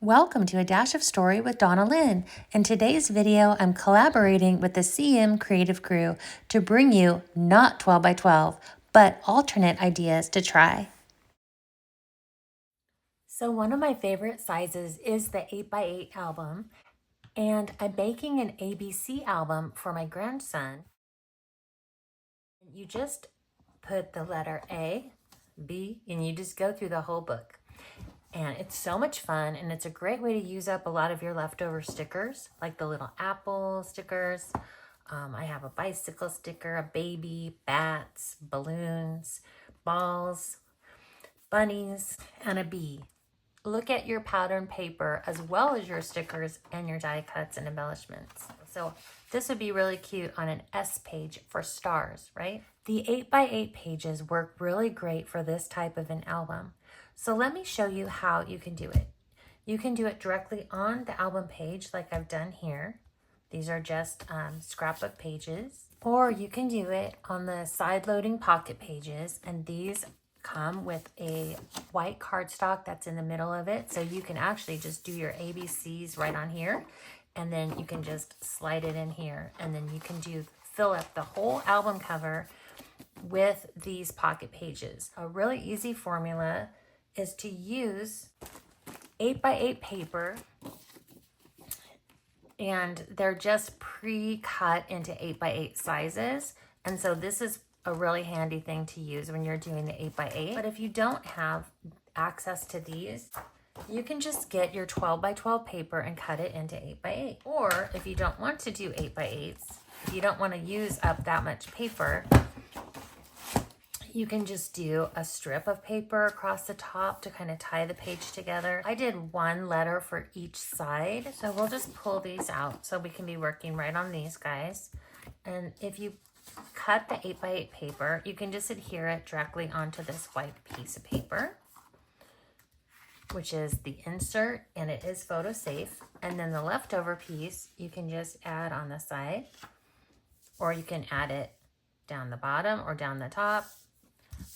Welcome to A Dash of Story with Donna Lynn. In today's video, I'm collaborating with the CM Creative Crew to bring you not 12 by 12, but alternate ideas to try. So one of my favorite sizes is the 8 by 8 album, and I'm making an ABC album for my grandson. You just put the letter A, B, and you just go through the whole book. And it's so much fun, and it's a great way to use up a lot of your leftover stickers, like the little apple stickers. I have a bicycle sticker, a baby, bats, balloons, balls, bunnies, and a bee. Look at your pattern paper as well as your stickers and your die cuts and embellishments. So this would be really cute on an S page for stars, right? The 8 by 8 pages work really great for this type of an album. So let me show you how you can do it. You can do it directly on the album page like I've done here. These are just scrapbook pages. Or you can do it on the side loading pocket pages, and these come with a white cardstock that's in the middle of it. So you can actually just do your ABCs right on here, and then you can just slide it in here, and then you can fill up the whole album cover with these pocket pages. A really easy formula is to use 8 by 8 paper, and they're just pre-cut into 8 by 8 sizes. And so this is a really handy thing to use when you're doing the 8 by 8. But if you don't have access to these, you can just get your 12 by 12 paper and cut it into 8 by 8. Or if you don't want to do 8 by 8s, if you don't want to use up that much paper, you can just do a strip of paper across the top to kind of tie the page together. I did one letter for each side, so we'll just pull these out so we can be working right on these guys. And if you cut the 8 by 8 paper, you can just adhere it directly onto this white piece of paper, which is the insert, and it is photo safe. And then the leftover piece, you can just add on the side, or you can add it down the bottom or down the top.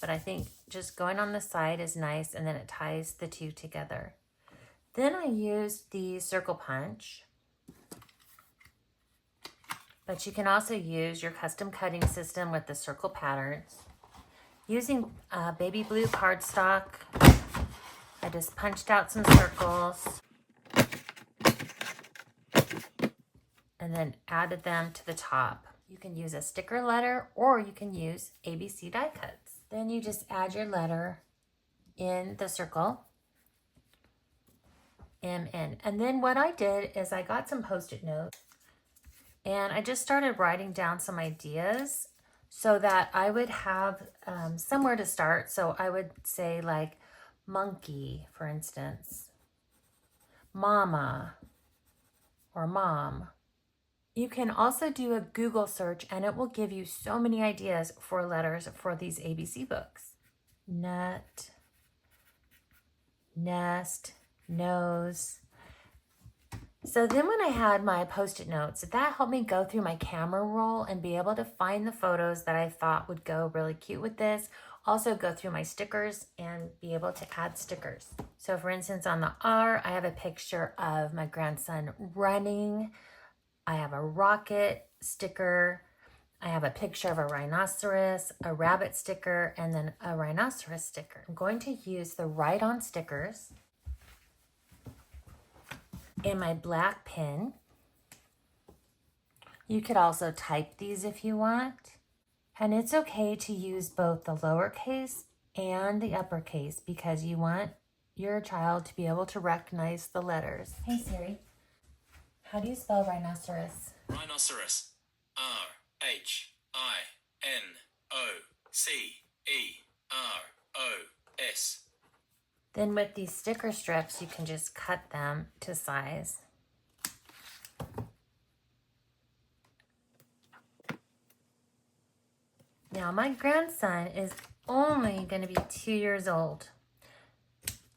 But I think just going on the side is nice, and then it ties the two together. Then I used the circle punch, but you can also use your custom cutting system with the circle patterns. Using baby blue cardstock, I just punched out some circles and then added them to the top. You can use a sticker letter, or you can use ABC die cuts. Then you just add your letter in the circle, MN. And then what I did is I got some Post-it notes, and I just started writing down some ideas so that I would have somewhere to start. So I would say like monkey, for instance, mama, or mom. You can also do a Google search, and it will give you so many ideas for letters for these ABC books. Nut, nest, nose. So then when I had my Post-it notes, that helped me go through my camera roll and be able to find the photos that I thought would go really cute with this. Also go through my stickers and be able to add stickers. So for instance, on the R, I have a picture of my grandson running. I have a rocket sticker. I have a picture of a rhinoceros, a rabbit sticker, and then a rhinoceros sticker. I'm going to use the write-on stickers in my black pen. You could also type these if you want. And it's okay to use both the lowercase and the uppercase because you want your child to be able to recognize the letters. Hey Siri, how do you spell rhinoceros? Rhinoceros. R-H-I-N-O-C-E-R-O-S. Then with these sticker strips, you can just cut them to size. Now my grandson is only going to be 2 years old.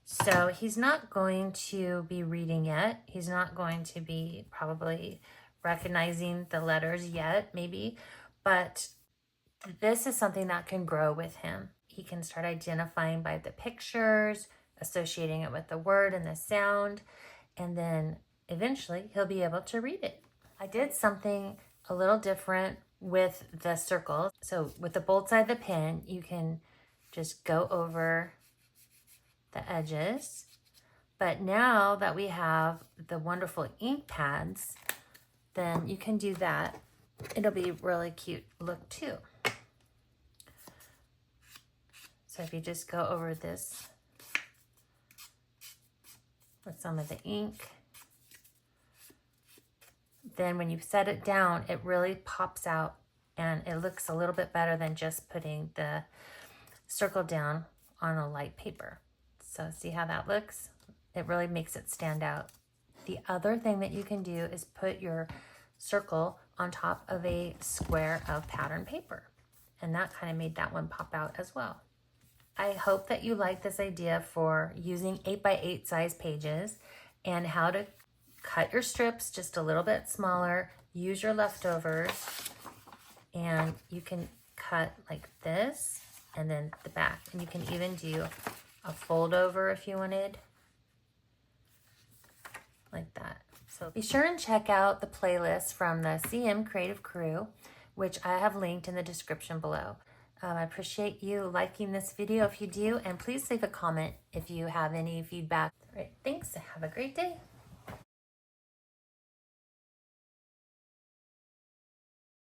So he's not going to be reading yet. He's not going to be probably recognizing the letters yet, maybe. But this is something that can grow with him. He can start identifying by the pictures, associating it with the word and the sound. and then eventually he'll be able to read it. I did something a little different with the circles. So with the bold side of the pen, you can just go over the edges. But now that we have the wonderful ink pads, then you can do that. It'll be really cute look too. So if you just go over this with some of the ink, then when you set it down, it really pops out and it looks a little bit better than just putting the circle down on a light paper. So see how that looks? It really makes it stand out. The other thing that you can do is put your circle on top of a square of pattern paper. And that kind of made that one pop out as well. I hope that you like this idea for using 8x8 size pages and how to cut your strips just a little bit smaller, use your leftovers, and you can cut like this and then the back. And you can even do a fold over if you wanted, like that. So be sure and check out the playlist from the CM Creative Crew, which I have linked in the description below. I appreciate you liking this video if you do, and please leave a comment if you have any feedback. All right, thanks. Have a great day.